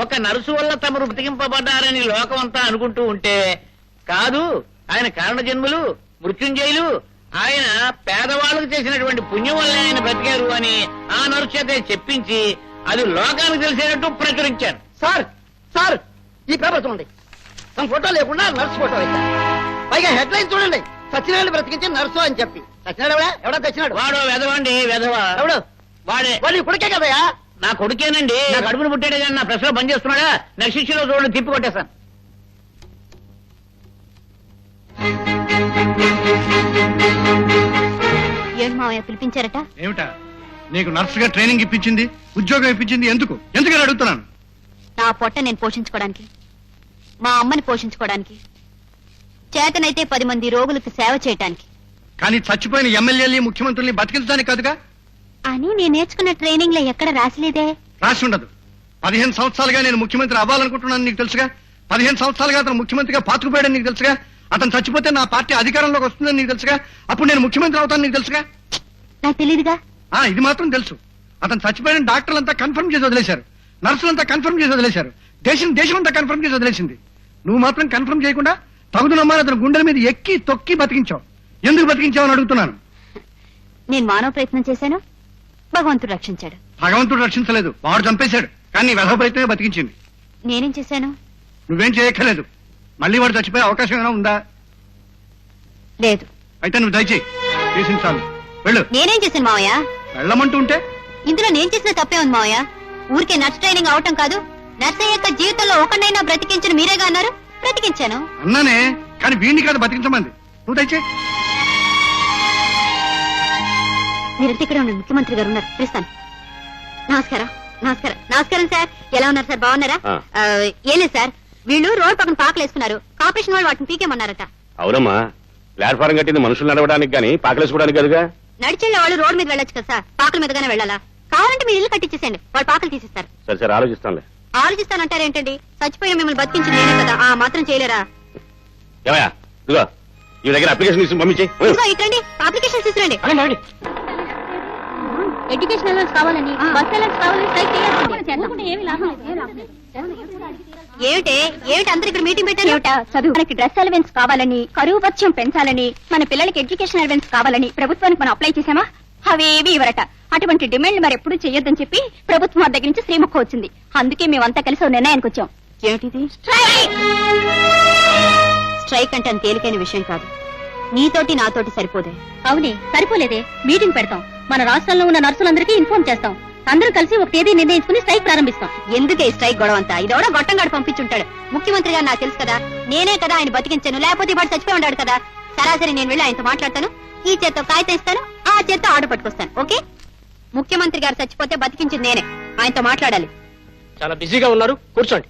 ఒక నర్సు వల్ల తమరు బ్రతికింపబడ్డారని లోకమంతా అనుకుంటూ ఉంటే కాదు, ఆయన కారణ జన్ములు, మృత్యుంజయులు, ఆయన పేదవాళ్ళకు చేసినటువంటి పుణ్యం వల్ల ఆయన బ్రతికారు అని ఆ నర్సు చేత చెప్పించి అది లోకానికి తెలిసేటట్టు ప్రచురించారు. సార్ సార్ ఈ పేపర్ చూడండి, తన ఫోటో లేకుండా నర్సు ఫోటో వేశారు. పైగా హెడ్ లైన్ చూడండి, సత్యనారాయణ బ్రతికించి నర్సు అని చెప్పి. సత్యనారాయణ ఎవడా తెచ్చినాడు? వాడు వెధవండి, వెధవ. ఎవడు? వాడే. వాడి కొడుకే కదయా? నా కొడుకేనండి. నా కడుపును పుట్టాడే కానీ నా ప్రెస్ లో పనిచేస్తున్నాడా? నా శిష్యులో చూడండి, తిప్పి కొట్టేశాను. ఏడు మావయ్య పిలిపించారట? ఏమిటా? నీకు నర్సుగా ట్రైనింగ్ ఇప్పించింది, ఉద్యోగం ఇప్పించింది ఎందుకు? ఎందుకని అడుగుతున్నాను. నా పొట్ట నేను పోషించుకోవడానికి, మా అమ్మని పోషించుకోవడానికి, చేతనైతే 10 మంది రోగులకు సేవ చేయటానికి. కానీ చచ్చిపోయిన ఎమ్మెల్యేని ముఖ్యమంత్రుల్ని బతికించడానికి కాదుగా అని నేను నేర్చుకున్న ట్రైనింగ్ లో ఎక్కడ రాసలేదే. రాసి ఉండదు. 15 సంవత్సరాలుగా నేను ముఖ్యమంత్రి అవ్వాలనుకుంటున్నాను నీకు తెలుసుగా. 15 సంవత్సరాలుగా అతను ముఖ్యమంత్రిగా పాతుకుపోయాడని నీకు తెలుసుగా. అతను చచ్చిపోతే నా పార్టీ అధికారంలోకి వస్తుందని నీకు తెలుసుగా. అప్పుడు నేను ముఖ్యమంత్రి అవుతాను నీకు తెలుసుగా. నాకు తెలియదుగా. ఇది మాత్రం తెలుసు. అతను చచ్చిపోయిన డాక్టర్లంతా కన్ఫర్మ్ చేసి వదిలేశారు, నర్సులంతా కన్ఫర్మ్ చేసి వదిలేశారు, దేశం అంతా కన్ఫర్మ్ చేసి వదిలేసింది. నువ్వు మాత్రం కన్ఫర్మ్ చేయకుండా తగుదునమ్మని అతను గుండెల మీద ఎక్కి తొక్కి బతికించావు. ఎందుకు బతికించావు అని అడుగుతున్నాను. నేను మానవ ప్రయత్నం చేశాను, భగవంతుడు రక్షించాడు. భగవంతుడు రక్షించలేదు, వాడు చంపేశాడు. కానీ నీ వెధవ ప్రయత్నమే బతికించింది. నేనేం చేశాను? నువ్వేం చేయక్కర్లేదు. మళ్ళీ వాడు చచ్చిపోయే అవకాశం ఏమైనా ఉందా? లేదు. అయితే నువ్వు దయచేయి, చేసించాలి. వెళ్ళు. నేనేం చేశాను మావయ్య? వెళ్ళమంటూ ఉంటే ఇందులో నేను చేసిన తప్పే ఉంది మావయ్య. ఊరికే నర్స్ ట్రైనింగ్ అవటం కాదు, నర్స్ యొక్క జీవితంలో ఒకనైనా బ్రతికించిన మీరేగా అన్నారు, బ్రతికించాను. అన్నానే, కానీ వీడిని కాదు బతికించమంది. నువ్వు దయచేయి. మీరంతా ఇక్కడ ఉన్న ముఖ్యమంత్రి గారు ఉన్నారు, పిలుస్తాను. నమస్కారం. నమస్కారం. నమస్కారం సార్. ఎలా ఉన్నారు సార్? బాగున్నారా? ఏం లేదు సార్, వీళ్ళు రోడ్ పక్కన పాకలు వేసుకున్నారు. కార్పొరేషన్ వాళ్ళు వాటిని పీకేమన్నారట. అవునమ్మా, ప్లాట్ఫారం కట్టింది మనుషులు నడవడానికి గానీ పాకలేసుకోవడానికి కదుగా. నడిచెళ్ళే వాళ్ళు రోడ్ మీద వెళ్ళొచ్చు కదా సార్, పాకల మీదగానే వెళ్ళాలా? కావాలంటే మీరు ఇల్లు కట్టించేసేయండి, వాళ్ళు పాకలు తీసిస్తారు. సరే సరే, ఆలోచిస్తానులే. ఆలోచిస్తానంటారేంటండి? చచ్చిపోయిన మిమ్మల్ని బతికించి నేనే కదా, ఆ మాత్రం చేయలేరా? ఏమయ్యా, ఇదిగో ఈ దగ్గర అప్లికేషన్ తీసుకుని పంపించి. ఇట్రండి, అప్లికేషన్ తీసుకురండి. ఎడ్యుకేషన్ అలవెన్స్ కావాలని, బస్ అలవెన్స్ కావాలని స్ట్రైక్ చేయాల్సిందే. ఏమిటి అందరు ఇక్కడ మీటింగ్ పెట్టారు? చదువు మనకి డ్రెస్ అలవెన్స్ కావాలని, కరువు భత్యం పెంచాలని, మన పిల్లలకి ఎడ్యుకేషన్ అలవెన్స్ కావాలని ప్రభుత్వానికి మనం అప్లై చేశామా? అవేవి ఇవ్వరట. అటువంటి డిమాండ్లు మరి ఎప్పుడు చెయ్యొద్దని చెప్పి ప్రభుత్వం దగ్గర నుంచి శ్రీముఖ వచ్చింది. అందుకే మేమంతా కలిసి ఓ నిర్ణయానికి వచ్చాం. ఏమిటిది? స్ట్రైక్ అంటే అంత తేలికైన విషయం కాదు. నీతోటి నాతోటి సరిపోదే. అవునే, సరిపోలేదే. మీటింగ్ పెడతాం, మన రాష్ట్రంలో ఉన్న నర్సులందరికీ ఇన్ఫార్మ్ చేస్తాం, అందరూ కలిసి ఒక తేదీ నిర్ణయించుకుని స్ట్రైక్ ప్రారంభిస్తాం. ఎందుకే స్ట్రైక్ గొడవ అంతా? ఇదెవడో గొట్టంగాడు పంపించుంటాడు. ముఖ్యమంత్రి గారు నాకు తెలుసు కదా, నేనే కదా ఆయన బతికించాను, లేకపోతే వాడు చచ్చిపోయి ఉన్నాడు కదా. సరాసరి నేను వెళ్ళి ఆయనతో మాట్లాడతాను, ఈ చేత్తో కాగితం ఇస్తాను, ఆ చేత్తో ఆర్డర్ పట్టుకొస్తాను. ఓకే? ముఖ్యమంత్రి గారు చచ్చిపోతే బతికించింది నేనే, ఆయనతో మాట్లాడాలి. చాలా బిజీగా ఉన్నారు, కూర్చోండి.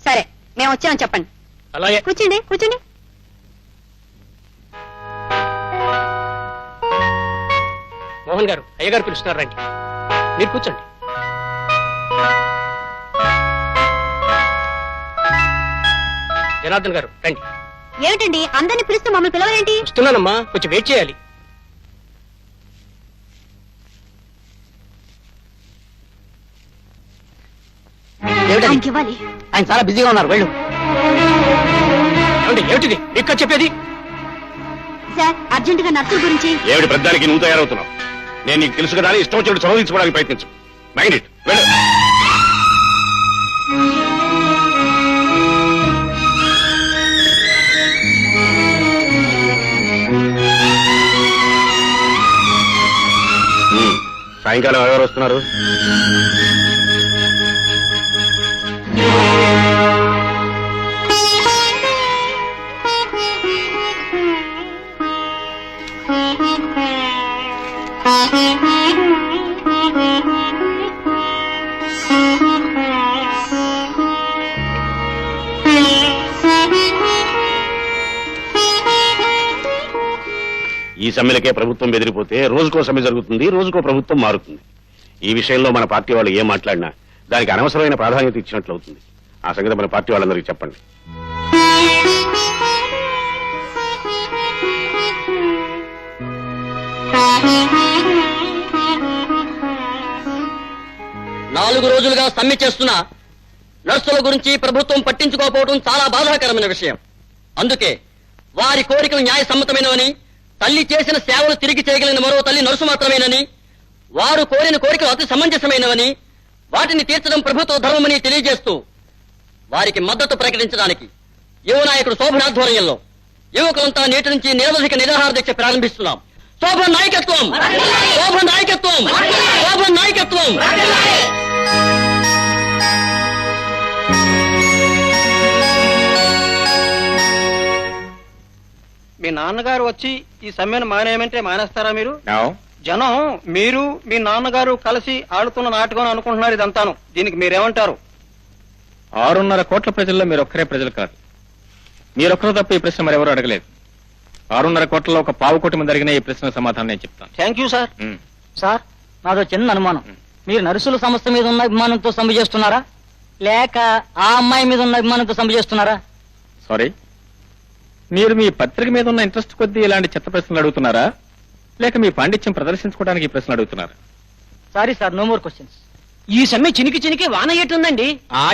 సరే, మేము వచ్చామని చెప్పండి. అలాగే, కూర్చోండి. కూర్చోండి. మోహన్ గారు, అయ్యగారు పిలుస్తున్నారు, రండి. మీరు కూర్చోండి. జనార్దన్ గారు, రండి. ఏమిటండి అందరిని పిలుస్తూ మమ్మల్ని పిలవలేంటి? వస్తున్నానమ్మా, కొంచెం వెయిట్ చేయాలి. ఇవ్వాలి. ఆయన చాలా బిజీగా ఉన్నారు, వెళ్ళు. ఏమిటిది ఇక్కడ చెప్పేది? సార్, అర్జెంట్ గా నర్సుల గురించి. ఏమిటి పెద్దానికి నువ్వు తయారవుతున్నావు? నేను నీకు తెలుసు కదా, ఇష్టం వచ్చినట్టు చదివించుకోవడానికి ప్రయత్నించు. మైండ్ ఇట్, వెళ్ళు. సాయంకాలం ఎవరు వస్తున్నారు? ఈ సమ్మెలకే ప్రభుత్వం బెదిరిపోతే రోజుకో సమ్మె జరుగుతుంది, రోజుకో ప్రభుత్వం మారుతుంది. ఈ విషయంలో మన పార్టీ వాళ్ళు ఏం మాట్లాడినా దానికి అనవసరమైన ప్రాధాన్యత ఇచ్చినట్లు అవుతుంది. ఆ సంగతి మన పార్టీ వాళ్ళందరికీ చెప్పండి. నాలుగు రోజులుగా సమ్మె చేస్తున్నా నర్సుల గురించి ప్రభుత్వం పట్టించుకోకపోవడం చాలా బాధాకరమైన విషయం. అందుకే వారి కోరికలు న్యాయసమ్మతమైనవని, తల్లి చేసిన సేవలు తిరిగి చేయగలిగిన మరో తల్లి నర్సు మాత్రమేనని, వారు కోరిన కోరికలు అతి సమంజసమైనవని, వాటిని తీర్చడం ప్రభుత్వ ధర్మమని తెలియజేస్తూ వారికి మద్దతు ప్రకటించడానికి యువ నాయకుడు శోభన్ ఆధ్వర్యంలో యువకులంతా నేటి నుంచి నిరవధిక నిరాహార దీక్ష ప్రారంభిస్తున్నాం. శోభన్ నాయకత్వం, శోభన్ నాయకత్వం, శోభన్ నాయకత్వం. మీ నాన్నగారు వచ్చి ఈ సమ్మెను మానేయమంటే మానేస్తారా మీరు? జనం మీరు మీ నాన్నగారు కలిసి ఆడుతున్న నాటకం అనుకుంటున్నారు ఇదంతాను. దీనికి మీరేమంటారు? 6.5 కోట్ల ప్రజల్లో మీరొక్కరే ప్రజలు కాదు. మీరొక్కరు తప్ప ఈ ప్రశ్న మరెవరూ అడగలేదు. 6.5 కోట్లలో ఒక 1/4 కోటి మంది అడిగిన ఈ ప్రశ్న సమాధానం నేను చెప్తాను. Thank you sir. సార్, నాదో చిన్న అనుమానం. మీరు నర్సుల సంస్థ మీద ఉన్న అభిమానంతో సమ్మె చేస్తున్నారా, లేక ఆ అమ్మాయి మీద ఉన్న అభిమానంతో సమ్మె చేస్తున్నారా? సారీ, మీరు మీ పత్రిక మీద ఉన్న ఇంట్రెస్ట్ కొద్దీ ఇలాంటి చెత్త ప్రశ్నలు అడుగుతున్నారా, లేక మీ పాండిత్యం ప్రదర్శించుకోవడానికి ఈ ప్రశ్నలు అడుగుతున్నారా? Sorry sir, no more questions. ఈ సమ్మె చినికి చినికి వాన ఎట్టుందండి.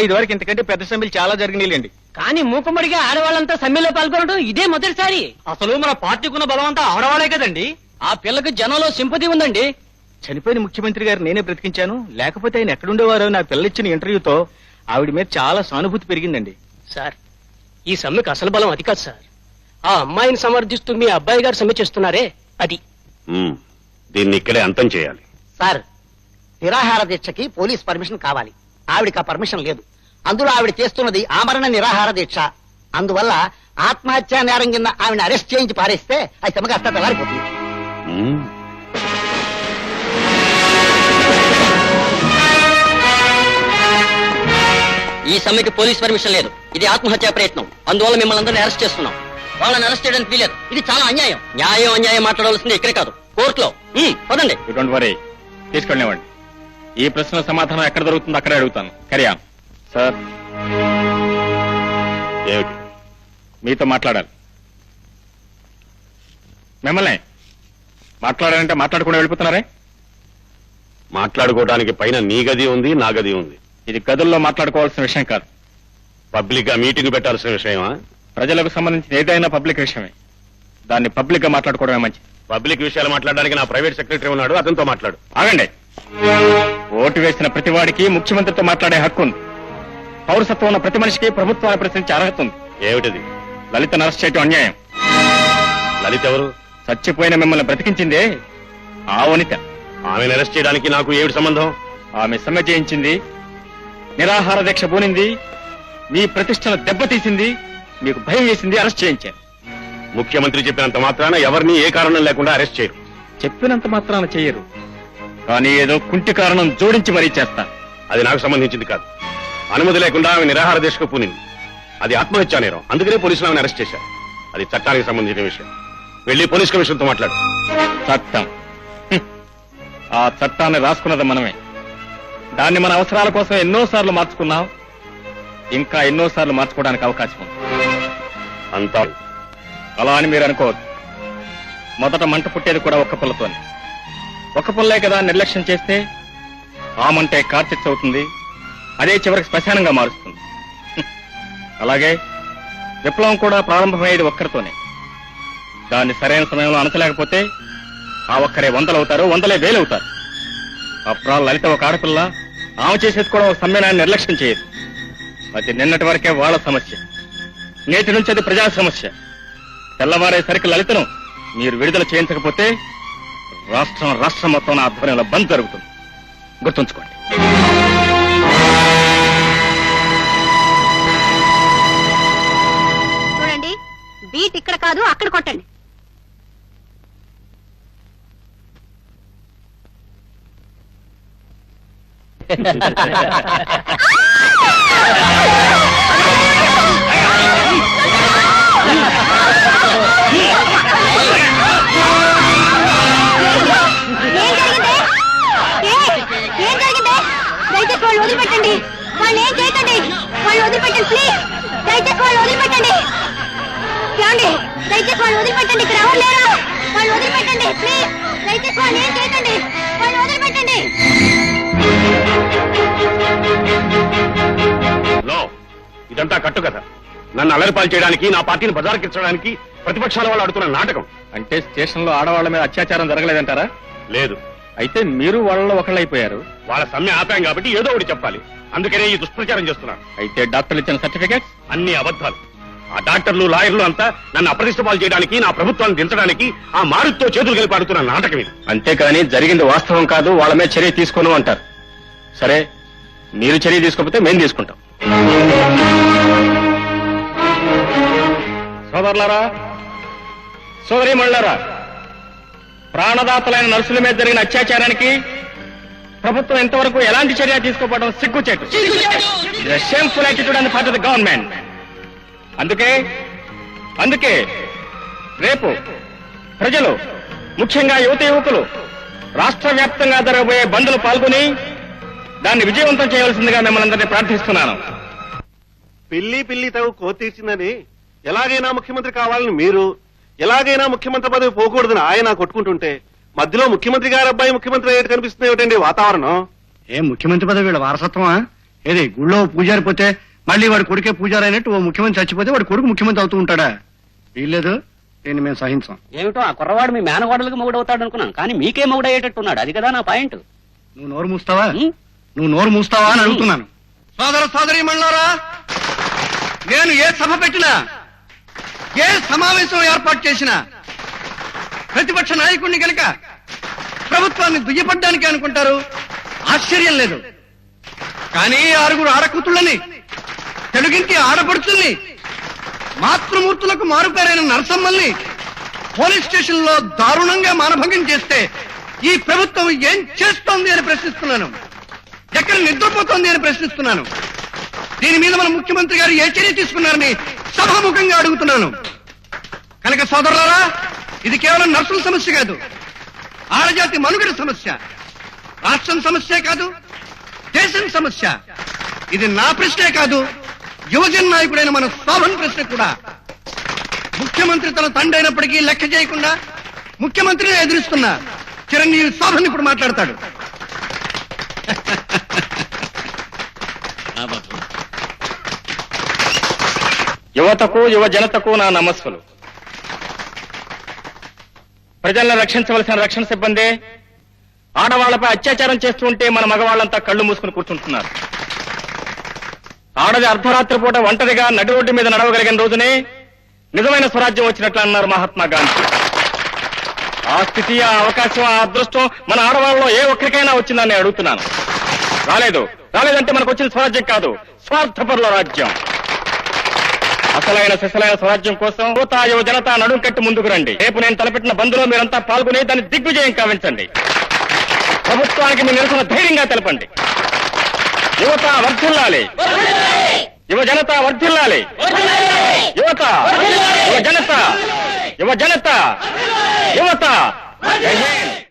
ఇదివరకు ఇంతకంటే పెద్ద సమ్మెలు చాలా జరిగినాయిలేండి. కానీ మూకుమ్మడిగా ఆడవాళ్ళంతా సమ్మెలో పాల్గొనడం ఇదే మొదటిసారి. అసలు మన పార్టీకున్న బలం అంతా ఆడవాళ్లే కదండి. ఆ పిల్లకి జనంలో సింపతి ఉందండి. చనిపోయిన ముఖ్యమంత్రి గారు నేనే బ్రతికించాను, లేకపోతే ఆయన ఎక్కడుండేవారో నా పిల్లలిచ్చిన ఇంటర్వ్యూతో ఆవిడ మీద చాలా సానుభూతి పెరిగిందండి. సార్, ఈ సమ్మెకు అసలు బలం అది కాదు సార్. ఆ అమ్మాయిని సమర్థిస్తూ మీ అబ్బాయి గారు సమ్మె చేస్తున్నారే అది. దీన్ని ఇక్కడే అంతం చేయాలి. సార్, నిరాహార దీక్షకి పోలీస్ పర్మిషన్ కావాలి. ఆవిడకి ఆ పర్మిషన్ లేదు. అందులో ఆవిడ చేస్తున్నది ఆమరణ నిరాహార దీక్ష. అందువల్ల ఆత్మహత్యా నేరం కింద ఆవిడ అరెస్ట్ చేయించి పారేస్తే అది సమగాస్త తెల్లారిపోతుంది. మ్మ్. ఈ సమ్మెకి పోలీస్ పర్మిషన్ లేదు. ఇది ఆత్మహత్యా ప్రయత్నం. అందువల్ల మిమ్మల్ని అందరినీ అరెస్ట్ చేస్తున్నాం. వాళ్ళని అరెస్ట్ చేయడానికి వీలేదు. ఇది చాలా అన్యాయం. న్యాయం అన్యాయం మాట్లాడవలసింది ఇక్కడే కాదు, కోర్టులో. పదండి. డోంట్ వరీ, తీసుకెళ్ళనివ్వండి. ఈ ప్రశ్న సమాధానం ఎక్కడ దొరుకుతుందో అక్కడే అడుగుతాను. కరియా సార్, ఏమిటి? మీతో మాట్లాడాలి. మిమ్మల్ని మాట్లాడాలంటే మాట్లాడకుండా వెళ్ళిపోతున్నారే? మాట్లాడుకోవడానికి పైన నీ గది ఉంది, నా గది ఉంది. ఇది గదుల్లో మాట్లాడుకోవాల్సిన విషయం కాదు. పబ్లిక్ గా మీటింగ్ పెట్టాల్సిన విషయమా? ప్రజలకు సంబంధించిన ఏదైనా పబ్లిక్ విషయమే. దాన్ని పబ్లిక్ గా మాట్లాడుకోవడమే మంచిది. పబ్లిక్ విషయాలు మాట్లాడడానికి నా ప్రైవేట్ సెక్రటరీ ఉన్నాడు, అతనితో మాట్లాడు. ఆగండి. ఓటు వేసిన ప్రతి వాడికి ముఖ్యమంత్రితో మాట్లాడే హక్కు ఉంది. పౌరసత్వం ఉన్న ప్రతి మనిషికి ప్రభుత్వాన్ని ప్రశ్నించే అర్హత ఉంది. ఏమిటిది? లలితను అరెస్ట్ చేయటం అన్యాయం. లలిత ఎవరు? చచ్చిపోయిన మిమ్మల్ని బ్రతికించిందే ఆ వనిత. ఆమెను అరెస్ట్ చేయడానికి నాకు ఏమిటి సంబంధం? ఆమె సమ్మె చేయించింది, నిరాహార దీక్ష పూనింది, మీ ప్రతిష్టను దెబ్బతీసింది, మీకు భయం వేసింది, అరెస్ట్ చేయించారు. ముఖ్యమంత్రి చెప్పినంత మాత్రాన ఎవరిని ఏ కారణం లేకుండా అరెస్ట్ చేయరు. చెప్పినంత మాత్రాన చెయ్యరు, కానీ ఏదో కుంటి కారణం జోడించి మరీ చేస్తారు. అది నాకు సంబంధించింది కాదు. అనుమతి లేకుండా ఆమె నిరాహార దీక్షకు పూనింది. అది ఆత్మహత్యా నేరం. అందుకనే పోలీసులు ఆమెను అరెస్ట్ చేశారు. అది చట్టానికి సంబంధించిన విషయం. వెళ్లి పోలీస్ కమిషన్తో మాట్లాడు. చట్టం, ఆ చట్టాన్ని రాసుకున్నది మనమే. దాన్ని మన అవసరాల కోసం ఎన్నోసార్లు మార్చుకున్నాం, ఇంకా ఎన్నోసార్లు మార్చుకోవడానికి అవకాశం ఉంది. అంతా అలా అని మీరు అనుకోవద్దు. మొదట మంట పుట్టేది కూడా ఒక్క పుల్లతోనే. ఒక్క పుల్లే కదా నిర్లక్ష్యం చేస్తే ఆ మంటే కార్చిచ్చు అవుతుంది. అదే చివరికి శ్మశానంగా మారుస్తుంది. అలాగే విప్లవం కూడా ప్రారంభమయ్యేది ఒక్కరితోనే. దాన్ని సరైన సమయంలో అనచలేకపోతే ఆ ఒక్కరే 100 అవుతారు, 100 వేలు అవుతారు. అప్పుడు లలిత ఒక ఆడపిల్ల, ఆమె చేసేది కూడా ఒక సమ్మేళనాన్ని నిర్లక్ష్యం చేయదు. అది నిన్నటి వరకే వాళ్ళ సమస్య, నేటి నుంచి అది ప్రజా సమస్య. తెల్లవారేసరికి లలితను మీరు విడుదల చేయించకపోతే రాష్ట్రం మొత్తం నా ఆధ్వర్యంలో బంద్ జరుగుతుంది. గుర్తుంచుకోండి. చూడండి, బీట్ ఇక్కడ కాదు అక్కడ కొట్టండి. ఏం జరిగింది? దయచేసి వాళ్ళు వదిలిపెట్టండి. వాళ్ళు ఏం చేయకండి. వాళ్ళు వదిలిపెట్టండి ప్లీజ్. దయచేసి వాళ్ళు వదిలిపెట్టండి. ఏమండి, దయచేసి వాళ్ళు వదిలిపెట్టండి. ఇక్కడ ఎవరు లేరు. వాళ్ళు వదిలిపెట్టండి ప్లీజ్. దయచేసి వాళ్ళు ఏం చేయకండి. వాళ్ళు వదిలిపెట్టండి. ఇదంతా కట్టు కదా. నన్ను అల్లరిపాలు చేయడానికి, నా పార్టీని బజారుకించడానికి ప్రతిపక్షాల వాళ్ళు ఆడుతున్న నాటకం. అంటే స్టేషన్ లో ఆడవాళ్ల మీద అత్యాచారం జరగలేదంటారా? లేదు. అయితే మీరు వాళ్ళలో ఒకళ్ళైపోయారు. వాళ్ళ సమ్మె ఆపాం కాబట్టి ఏదో ఒకటి చెప్పాలి. అందుకనే ఈ దుష్ప్రచారం చేస్తున్నాను. అయితే డాక్టర్లు ఇచ్చిన సర్టిఫికేట్స్ అన్ని అబద్ధాలు. ఆ డాక్టర్లు, లాయర్లు అంతా నన్ను అప్రతిష్ట పాలు చేయడానికి, నా ప్రభుత్వాన్ని దించడానికి ఆ మారుతో చేతులు కలిపి ఆడుతున్న నాటకం ఇది. అంతేకాని జరిగింది వాస్తవం కాదు, వాళ్ళ మీద చర్య తీసుకోను అంటారు. సరే, మీరు చర్య తీసుకోకపోతే మేము తీసుకుంటాం. సోదరులారా, సోదరీమణులారా, ప్రాణదాతలైన నర్సుల మీద జరిగిన అత్యాచారానికి ప్రభుత్వం ఇంతవరకు ఎలాంటి చర్య తీసుకోవడం సిగ్గుచేటు. Shameful attitude on the part of the government. అందుకే రేపు ప్రజలు, ముఖ్యంగా యువత యువకులు రాష్ట్ర వ్యాప్తంగా జరగబోయే బంద్లు పాల్గొని దాన్ని విజయవంతం చేయవలసిందిగా మిమ్మల్ని అందరినీ ప్రార్థిస్తున్నాను. పిల్లి తగు కోతీర్చిందని ఎలాగైనా ముఖ్యమంత్రి కావాలని మీరు, ఎలాగైనా ముఖ్యమంత్రి పదవి పోకూడదని ఆయన కొట్టుకుంటుంటే మధ్యలో ముఖ్యమంత్రి గారి అబ్బాయి ముఖ్యమంత్రి అయ్యేట్టు కనిపిస్తుంది ఏమిటండి వాతావరణం? ఏం ముఖ్యమంత్రి పదవి వీళ్ళ వారసత్వమా? ఏది గుళ్ళో పూజారి పోతే మళ్ళీ వాడి కొడుకే పూజారి అయినట్టు ఓ ముఖ్యమంత్రి చచ్చిపోతే వాడి కొడుకు ముఖ్యమంత్రి అవుతూ ఉంటాడా? వీల్లేదు, దీన్ని మేము సహించాం. ఏమిటో ఆ కుర్రవాడు మీ మేనగోడలకు మొగుడవుతాడు అనుకున్నాను, కానీ మీకే మొగుడయ్యేటట్టున్నాడు. అది కదా నా పాయింట్. నువ్వు నోరు మూస్తావా అని అడుగుతున్నాను. సోదర సోదరి మళ్ళారా, నేను ఏ సభ పెట్టినా, ఏ సమావేశం ఏర్పాటు చేసినా ప్రతిపక్ష నాయకుడిని కనుక ప్రభుత్వాన్ని దుయ్యపడ్డానికి అనుకుంటారు. ఆశ్చర్యం లేదు. కానీ 6 ఆడకూతుళ్ళని, తెలుగింటి ఆడపడుచుల్ని, మాతృమూర్తులకు మారుపేరైన నరసమ్మల్ని పోలీస్ స్టేషన్ లో దారుణంగా మానభంగం చేస్తే ఈ ప్రభుత్వం ఏం చేస్తోంది అని ప్రశ్నిస్తున్నాను. ఎక్కడ నిద్రపోతోంది అని ప్రశ్నిస్తున్నాను. దీని మీద మన ముఖ్యమంత్రి గారు ఏ చర్య తీసుకున్నారని సభాముఖంగా అడుగుతున్నాను. కనుక సోదరులారా, ఇది కేవలం నర్సుల సమస్య కాదు, ఆడజాతి మనుగడ సమస్య, రాష్ట్రం సమస్యే కాదు, దేశం సమస్య. ఇది నా ప్రశ్నే కాదు, యువజన నాయకుడైన మన శోభన్ ప్రశ్న కూడా. ముఖ్యమంత్రి తన తండ్రి అయినప్పటికీ లెక్క చేయకుండా ముఖ్యమంత్రిని ఎదురిస్తున్న చిరంజీవి శోభన్ ఇప్పుడు మాట్లాడతాడు. యువతకు, యువ జనతకు నా నమస్సులు. ప్రజలను రక్షించవలసిన రక్షణ సిబ్బంది ఆడవాళ్లపై అత్యాచారం చేస్తూ ఉంటే మన మగవాళ్లంతా కళ్ళు మూసుకుని కూర్చుంటున్నారు. ఆడది అర్ధరాత్రి పూట ఒంటరిగా నడి రోడ్డు మీద నడవగలిగిన రోజునే నిజమైన స్వరాజ్యం వచ్చినట్లు అన్నారు మహాత్మా గాంధీ. ఆ స్థితి, ఆ అవకాశం, ఆ అదృష్టం మన ఆడవాళ్ళలో ఏ ఒక్కరికైనా వచ్చిందని అడుగుతున్నాను. రాలేదంటే మనకు వచ్చిన స్వరాజ్యం కాదు, స్వార్థపరుల రాజ్యం. అసలైన సిసలైన స్వరాజ్యం కోసం యువ జనత నడుం కట్టి ముందుకు రండి. రేపు నేను తలపెట్టిన బంద్లో మీరంతా పాల్గొని దాన్ని దిగ్విజయం కావించండి. ప్రభుత్వానికి మీ నిరసన ధైర్యంగా తెలపండి. యువత వర్ధిల్లాలి, యువ జనత వర్ధిల్లాలి. యువత, యువ జనత, యువ జనత, యువత.